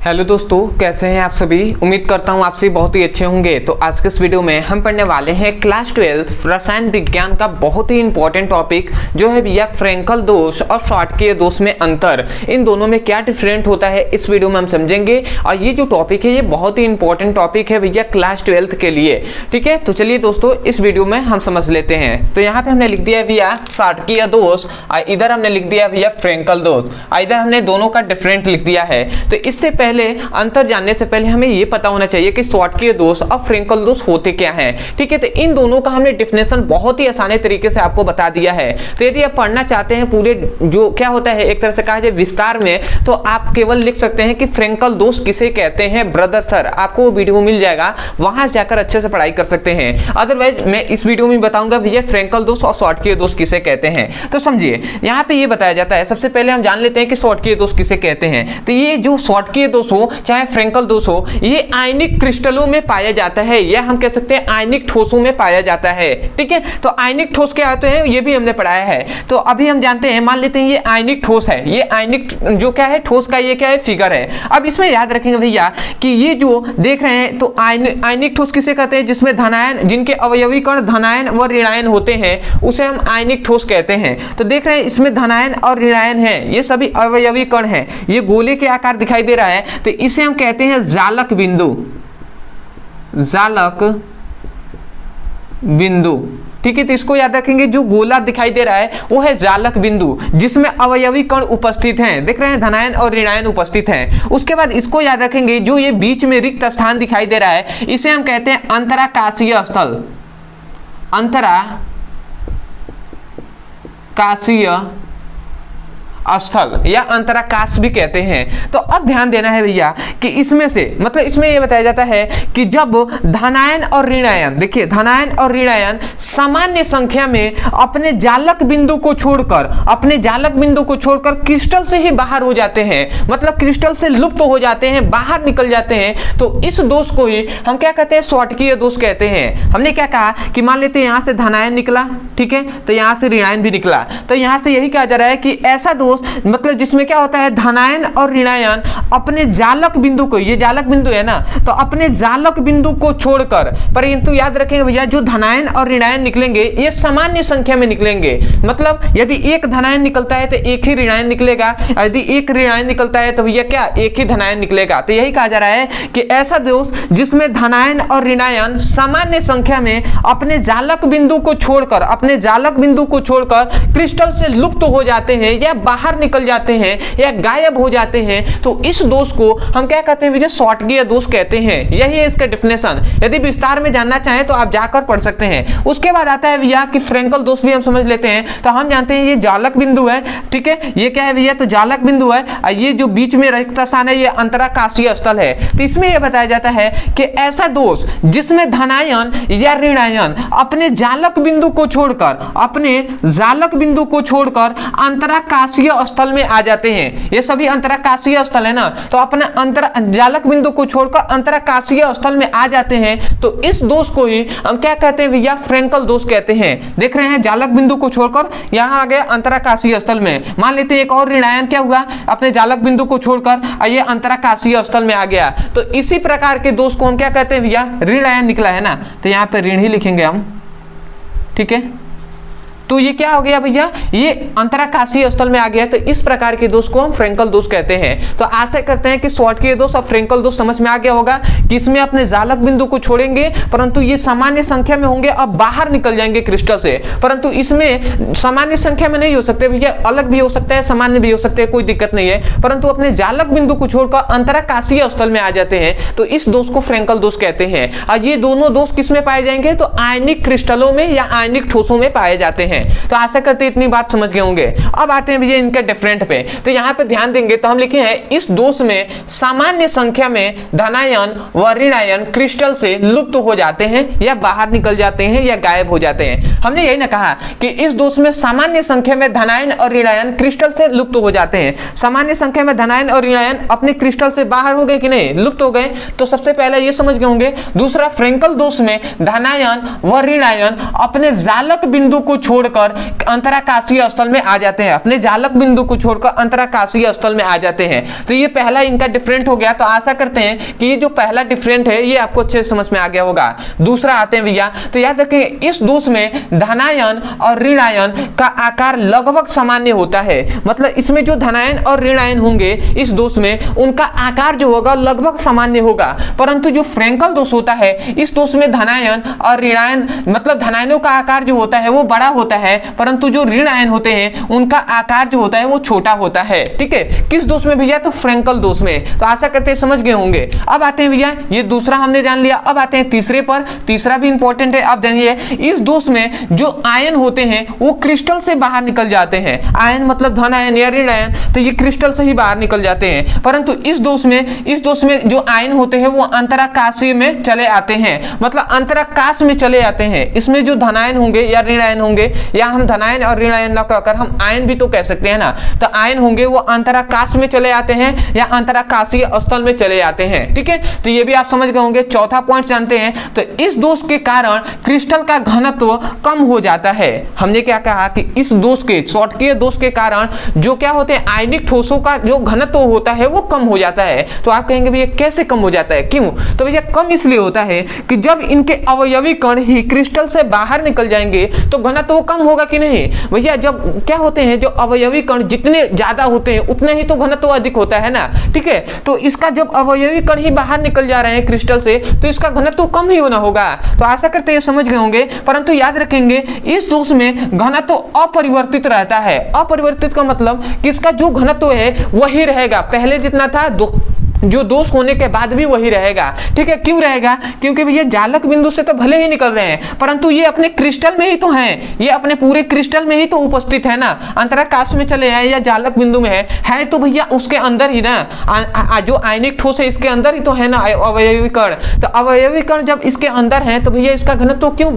Hello दोस्तों, कैसे हैं आप सभी। उम्मीद करता हूं आप सभी बहुत ही अच्छे होंगे। तो आज के इस वीडियो में हम पढ़ने वाले हैं क्लास 12 रसायन विज्ञान का बहुत ही इंपॉर्टेंट टॉपिक जो है भैया फ्रेंकल दोष और शॉटकीय दोष में अंतर, इन दोनों में क्या डिफरेंट होता है इस वीडियो में हम समझेंगे। और ये जो टॉपिक है ये बहुत ही इंपॉर्टेंट टॉपिक है भैया क्लास 12 के लिए, ठीक है। तो चलिए दोस्तों इस वीडियो में हम समझ लेते हैं। तो यहाँ पे हमने लिख दिया है भैया शॉटकीय दोष और इधर हमने लिख दिया भैया फ्रेंकल दोष, इधर हमने दोनों का डिफरेंट लिख दिया है। तो इससे पहले अंतर जानने से पहले हमें यह पता होना चाहिए कि शॉटकीय दोष और फ्रेंकल दोष होते क्या हैं, ठीक है। तो इन दोनों का हमने डिफिनेशन बहुत ही आसानी तरीके से आपको बता दिया है। तो यदि आप पढ़ना चाहते हैं पूरे जो क्या होता है एक तरह से कहा जाए विस्तार में, तो आप केवल लिख सकते हैं कि फ्रेंकल दोष किसे कहते हैं ब्रदर सर, आपको वो वीडियो मिल जाएगा, वहां जाकर अच्छे से पढ़ाई कर सकते हैं। अदरवाइज मैं इस वीडियो में बताऊंगा भैया फ्रेंकल दोष और शॉटकीय दोष किसे कहते हैं। तो समझिए यहाँ पे ये बताया जाता है, सबसे पहले हम जान लेते हैं कि शॉटकीय दोष किसे कहते हैं। तो ये जो शॉटकीय दोष हो चाहे फ्रेंकल दोष हो, ये आयनिक क्रिस्टलों में पाया जाता है या हम कह सकते हैं आयनिक ठोसों में पाया जाता है, ठीक है। तो आयनिक ठोस क्या होते हैं ये भी हमने पढ़ाया है। तो अभी हम जानते हैं, मान लेते हैं ये आयनिक ठोस है, ये आयनिक जो क्या है ठोस का ये क्या है फिगर है। अब इसमें याद रखेंगे भैया कि ये जो देख रहे हैं तो आयनिक ठोस किसे कहते हैं, जिसमें धनायन, जिनके अवयवी कण धनायन व ऋणायन होते हैं उसे हम आयनिक ठोस कहते हैं। तो देख रहे हैं इसमें धनायन और ऋणायन है, ये सभी अवयवी कण है, ये गोले के आकार दिखाई दे रहा है। तो इसे हम कहते हैं जालक बिंदु, जालक बिंदु, ठीक है। तो इसको याद रखेंगे, जो गोला दिखाई दे रहा है वो है जालक बिंदु जिसमें अवयवी कण उपस्थित हैं, देख रहे हैं धनायन और ऋणायन उपस्थित हैं। उसके बाद इसको याद रखेंगे, जो ये बीच में रिक्त स्थान दिखाई दे रहा है इसे हम कहते हैं अंतराकाशीय स्थल, अंतराकाशीय स्थल या अंतराकाश भी कहते हैं। तो अब ध्यान देना है भैया कि इसमें से मतलब इसमें यह बताया जाता है कि जब धनायन और ऋणायन, देखिए धनायन और ऋणायन सामान्य संख्या में अपने जालक बिंदु को छोड़कर, अपने जालक बिंदु को छोड़कर क्रिस्टल से ही बाहर हो जाते हैं, मतलब क्रिस्टल से लुप्त हो जाते हैं, बाहर निकल जाते हैं, तो इस दोष को ही हम क्या कहते हैं शॉटकीय दोष कहते हैं। हमने क्या कहा कि मान लेते हैं यहां से धनायन निकला, ठीक है, तो यहां से ऋणायन भी निकला, तो यहां से यही कहा जा रहा है कि ऐसा दोष मतलब जिसमें क्या होता है धनायन और ऋणायन अपने जालक बिंदु को, ये जालक बिंदु है ना, तो अपने जालक बिंदु को छोड़कर, परंतु याद रखेंगे भैया जो धनायन और ऋणायन निकलेंगे ये सामान्य संख्या में निकलेंगे, मतलब यदि एक धनायन निकलता है तो एक ही ऋणायन निकलेगा, यदि एक ऋणायन निकलता है तो भैया क्या एक ही धनायन निकलेगा। तो यही कहा जा रहा है कि ऐसा दोष जिसमें धनायन और ऋणायन सामान्य संख्या में अपने जालक बिंदु को छोड़कर, अपने जालक बिंदु को छोड़कर क्रिस्टल से लुप्त हो जाते हैं या बाहर निकल जाते हैं या गायब हो जाते हैं, तो इस दोष को हम क्या कहते हैं भैया शॉटकीय दोष कहते हैं। यही है इसका डिफिनेशन। यदि विस्तार में जानना चाहें तो आप जाकर पढ़ सकते हैं। उसके बाद आता है भैया कि फ्रेंकल दोष भी हम समझ लेते हैं। तो हम जानते हैं ये जालक बिंदु है, ठीक है, ये क्या है भैया तो जालक बिंदु है, ये जो बीच में रिक्त स्थान है ये अंतराकाशीय स्थल है। तो इसमें यह बताया जाता है कि ऐसा दोष जिसमें धनायन या ऋणायन अपने जालक बिंदु को छोड़कर, अपने जालक बिंदु को छोड़कर अंतराकाशीय स्थल में आ जाते हैं, ये सभी अंतराकाशीय स्थल है ना, तो अपना जालक बिंदु को छोड़कर अंतराकाशीय स्थल में आ जाते हैं, तो इस दोष को ही हम क्या कहते हैं भैया फ्रेंकल दोष कहते हैं। देख रहे हैं जालक बिंदु को छोड़कर यहां आ गए अंतराकाशीय स्थल में, मान लेते हैं एक और ऋणायन क्या हुआ अपने जालक बिंदु को छोड़कर ये अंतराकाशीय स्थल में आ गया, तो इसी प्रकार के दोष को हम क्या कहते हैं भैया ऋणायन निकला है ना, तो यहां पे ऋण ही लिखेंगे हम, ठीक है। तो ये क्या हो गया भैया ये अंतराकाशीय स्थल में आ गया, तो इस प्रकार के दोष को हम फ्रेंकल दोष कहते हैं। तो आशा करते हैं कि शॉटकीय दोष और फ्रेंकल दोष समझ में आ गया होगा कि इसमें अपने जालक बिंदु को छोड़ेंगे परंतु ये सामान्य संख्या में होंगे, अब बाहर निकल जाएंगे क्रिस्टल से, परंतु इसमें सामान्य संख्या में नहीं हो सकते भैया, अलग भी हो सकता है सामान्य भी हो सकते हैं, कोई दिक्कत नहीं है, परंतु अपने जालक बिंदु को छोड़कर अंतराकाशीय स्थल में आ जाते हैं, तो इस दोष को फ्रेंकल दोष कहते हैं। और ये दोनों दोष किसमें पाए जाएंगे तो आयनिक क्रिस्टलों में या आयनिक ठोसों में पाए जाते हैं। तो आशा करते इतनी बात समझ गए होंगे। अब आते हैं भैया इनके डिफरेंट पे। तो यहाँ पे ध्यान देंगे तो हम लिखे हैं इस दोष में सामान्य संख्या में धनायन व ऋणायन क्रिस्टल से लुप्त हो जाते हैं या बाहर निकल जाते हैं या गायब हो जाते हैं। हमने यही ना कहा कि इस दोष में सामान्य संख्या में धनायन और ऋणायन क्रिस्टल से लुप्त हो जाते हैं। सामान्य संख्या में धनायन और ऋणायन अपने क्रिस्टल से बाहर हो गए कि नहीं, लुप्त हो गए, तो सबसे पहले ये समझ गए होंगे। दूसरा फ्रेंकल दोष में धनायन व ऋणायन अपने जालक बिंदु को छोड़ छोड़कर अंतराकाशीय स्थल में आ जाते हैं, अपने जालक बिंदु को छोड़कर अंतराकाशीय स्थल में आ जाते हैं। तो ये पहला इनका डिफरेंट हो गया। तो आशा करते हैं कि ये जो पहला डिफरेंट है ये आपको अच्छे से समझ में आ गया होगा। दूसरा आते हैं भैया, तो याद रखें इस दोष में धनायन और ऋणायन का आकार लगभग सामान्य होता है। मतलब इसमें जो धनायन और ऋणायन होंगे इस दोष में उनका आकार जो होगा लगभग सामान्य होगा, परंतु जो फ्रैंकल दोष होता है इस दोष में धनायन और ऋणायन मतलब धनायनों का आकार जो होता है वो बड़ा होता है, परंतु जो ऋणायन होते हैं उनका आकार जो होता है वो छोटा होता है। ठीक है, किस दोष में भैया? तो फ्रैंकल दोष में। तो आशा करते हैं समझ गए होंगे। अब आते हैं भैया, ये दूसरा हमने जान लिया। अब आते हैं तीसरे पर। तीसरा भी इंपॉर्टेंट है। अब जानिए इस दोष में जो आयन होते हैं वो क्रिस्टल से बाहर निकल जाते हैं। आयन मतलब धन आयन या ऋण आयन, तो ये क्रिस्टल से ही बाहर निकल जाते हैं, परंतु इस दोष में जो आयन होते हैं वो अंतराकाशीय में चले आते हैं, मतलब अंतराकाश में चले आते हैं। इसमें जो धनायन होंगे या ऋण आयन होंगे, या हम धनायन और ऋण आयन ना कहकर हम आयन भी तो कह सकते हैं ना, तो आयन होंगे वो अंतराकाश में चले आते हैं या अंतराकाशीय स्थल में चले आते हैं। ठीक है, तो ये भी आप समझ गए होंगे। चौथा पॉइंट जानते हैं, तो इस दोष के कारण क्रिस्टल का घनत्व कम हो जाता है। हमने क्या कहा कि इस दोष के शॉटकीय दोष के कारण जो क्या होते हैं आयनिक ठोसों का जो घनत्व होता है वो कम हो जाता है। तो आप कहेंगे भैया कैसे कम हो जाता है, क्यों? तो भैया कम इसलिए होता है कि जब इनके अवयवी कण ही क्रिस्टल से बाहर निकल जाएंगे तो घनत्व कम होगा कि नहीं? भैया जब क्या होते हैं जो अवयवी कण जितने ज्यादा होते हैं उतने ही तो घनत्व अधिक होता है ना। ठीक है, तो इसका जब अवयवी कण ही बाहर निकल जा रहे हैं क्रिस्टल से तो इसका घनत्व कम ही होना होगा। तो आशा करते हैं समझ गए होंगे, परंतु याद रखेंगे इस दोष में घनत्व अपरिवर्तित रहता है। अपरिवर्तित का मतलब कि इसका जो घनत्व है वही रहेगा, पहले जितना था जो दोष होने के बाद भी वही रहेगा। ठीक है, क्यों रहेगा? क्योंकि भैया जालक बिंदु से तो भले ही निकल रहे हैं परंतु ये अपने क्रिस्टल में ही तो हैं, ये अपने पूरे क्रिस्टल में ही तो उपस्थित है ना। अंतराकाश में चले आए या जालक बिंदु में है तो भैया उसके अंदर ही ना, जो आयनिक ठोस है इसके अंदर ही तो है ना अवयवी कण। तो अवयवी कण जब इसके अंदर है तो भैया इसका घनत्व क्यों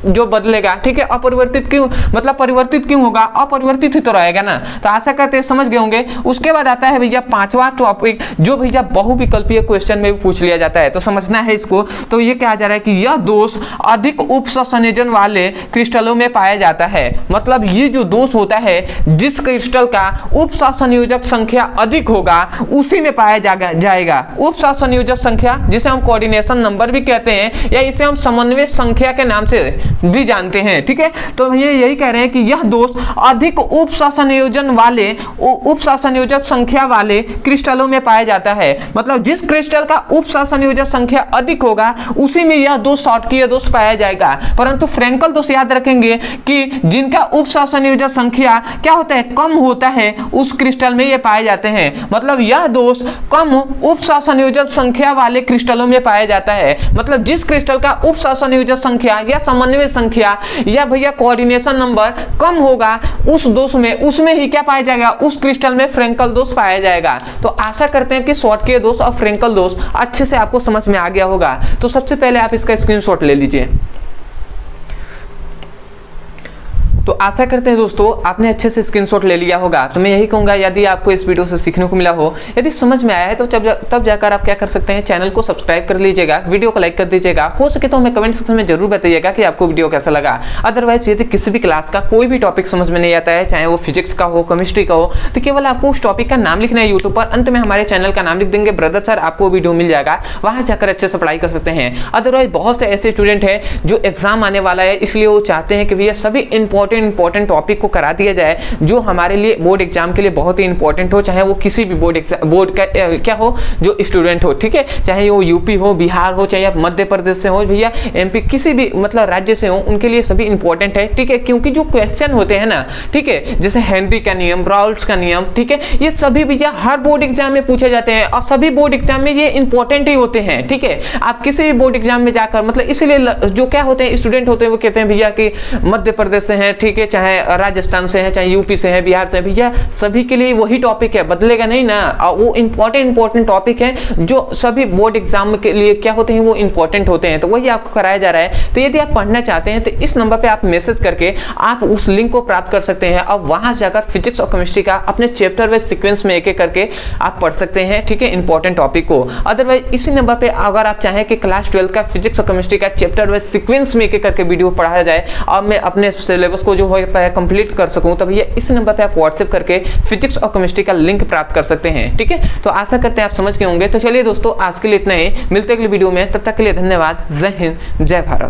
जो बदलेगा? ठीक है, अपरिवर्तित क्यों, मतलब परिवर्तित क्यों होगा? अपरिवर्तित ही तो रहेगा ना। तो आशा करते हैं समझ गए होंगे। उसके बाद आता है भैया पांचवा टॉपिक, जो भैया बहुविकल्पीय क्वेश्चन में भी पूछ लिया जाता है, तो समझना है इसको। तो ये क्या जा रहा है कि यह दोष अधिक उपसंयोजन वाले क्रिस्टलों में पाया जाता है। मतलब ये जो दोष होता है जिस क्रिस्टल का उपसंयोजक संख्या अधिक होगा उसी में पाया जाएगा। उपसंयोजक संख्या जिसे हम कोऑर्डिनेशन नंबर भी कहते हैं या इसे हम समन्वय संख्या के नाम से भी जानते हैं। ठीक है, तो ये यही कह रहे हैं कि यह दोष अधिक उपसंयोजक संख्या वाले क्रिस्टलों में पाया जाता है। मतलब जिस क्रिस्टल का उपसंयोजक संख्या अधिक होगा उसी में यह दोष शॉटकीय दोष पाया जाएगा। परंतु फ्रैंकल दोष याद रखेंगे कि जिनका उपसंयोजक संख्या क्या होता है कम होता है उस क्रिस्टल में ये पाए जाते हैं। मतलब यह दोष कम उपसंयोजक संख्या वाले क्रिस्टलों में पाया जाता है। मतलब जिस क्रिस्टल का उपसंयोजक संख्या या समन्वय संख्या या भैया कोऑर्डिनेशन नंबर कम होगा उस दोष में उसमें ही क्या पाया जाएगा? उस क्रिस्टल में फ्रैंकल दोष पाया जाएगा। तो आशा करते हैं कि शॉटकीय दोष और फ्रैंकल दोष अच्छे से आपको समझ में आ गया होगा। तो सबसे पहले आप इसका स्क्रीनशॉट ले लीजिए। तो आशा करते हैं दोस्तों आपने अच्छे से स्क्रीनशॉट ले लिया होगा। तो मैं यही कहूँगा यदि आपको इस वीडियो से सीखने को मिला हो, यदि समझ में आया है तो तब जाकर आप क्या कर सकते हैं, चैनल को सब्सक्राइब कर लीजिएगा, वीडियो को लाइक कर दीजिएगा। हो सके तो हमें कमेंट सेक्शन में जरूर बताइएगा कि आपको वीडियो कैसा लगा। अदरवाइज यदि किसी भी क्लास का कोई भी टॉपिक समझ में नहीं आता है, चाहे वो फिजिक्स का हो, केमिस्ट्री का हो, तो केवल आपको उस टॉपिक का नाम लिखना है यूट्यूब पर, अंत में हमारे चैनल का नाम लिख देंगे ब्रदर सर, आपको वीडियो मिल जाएगा, वहां जाकर अच्छे से पढ़ाई कर सकते हैं। अदरवाइज बहुत से ऐसे स्टूडेंट हैं जो एग्जाम आने वाला है इसलिए वो चाहते हैं कि भैया सभी इंपॉर्टेंट टॉपिक को करा दिया जाए जो हमारे लिए बोर्ड एग्जाम के लिए बहुत ही इंपॉर्टेंट हो, चाहे वो किसी भी बोर्ड का क्या हो जो स्टूडेंट हो। ठीक है, चाहे वो यूपी हो, बिहार हो, चाहे मध्य प्रदेश से हो, भैया एमपी किसी भी मतलब राज्य से हो, उनके लिए सभी इंपॉर्टेंट है। ठीक है, क्योंकि जो क्वेश्चन होते हैं ना, ठीक है, जैसे हेनरी का नियम, राउल्ट्स का नियम, ठीक है, ये सभी भैया हर बोर्ड एग्जाम में पूछे जाते हैं और सभी बोर्ड एग्जाम में ये इंपॉर्टेंट ही होते हैं। ठीक है, आप किसी भी बोर्ड एग्जाम में जाकर मतलब इसलिए जो क्या होते हैं स्टूडेंट होते हैं वो कहते हैं भैया कि मध्य प्रदेश से हैं, ठीक है, चाहे राजस्थान से है, चाहे यूपी से है, बिहार से, भैया सभी के लिए वही टॉपिक है, बदलेगा नहीं ना। और वो इंपॉर्टेंट टॉपिक है जो सभी बोर्ड एग्जाम के लिए क्या होते हैं वो इंपॉर्टेंट होते हैं, तो वही आपको कराया जा रहा है। तो यदि आप पढ़ना चाहते हैं तो इस नंबर पे आप मैसेज करके आप उस लिंक को प्राप्त कर सकते हैं और वहां से जाकर फिजिक्स और केमिस्ट्री का अपने चैप्टर वाइज सीक्वेंस में एक एक करके आप पढ़ सकते हैं। ठीक है, इंपॉर्टेंट टॉपिक को। अदरवाइज इसी नंबर पे अगर आप चाहें कि क्लास 12 का फिजिक्स और केमिस्ट्री का चैप्टर वाइज सीक्वेंस में एक एक करके वीडियो पढ़ाया जाए और मैं अपने सिलेबस को जो होता है कंप्लीट कर सकूं, तो भैया इस नंबर पे आप व्हाट्सएप करके फिजिक्स और केमिस्ट्री का लिंक प्राप्त कर सकते हैं। ठीक है, तो आशा करते हैं आप समझ गए होंगे। तो चलिए दोस्तों, आज के लिए इतना ही, मिलते हैं अगले वीडियो में, तब तक के लिए धन्यवाद। जय हिंद, जय भारत।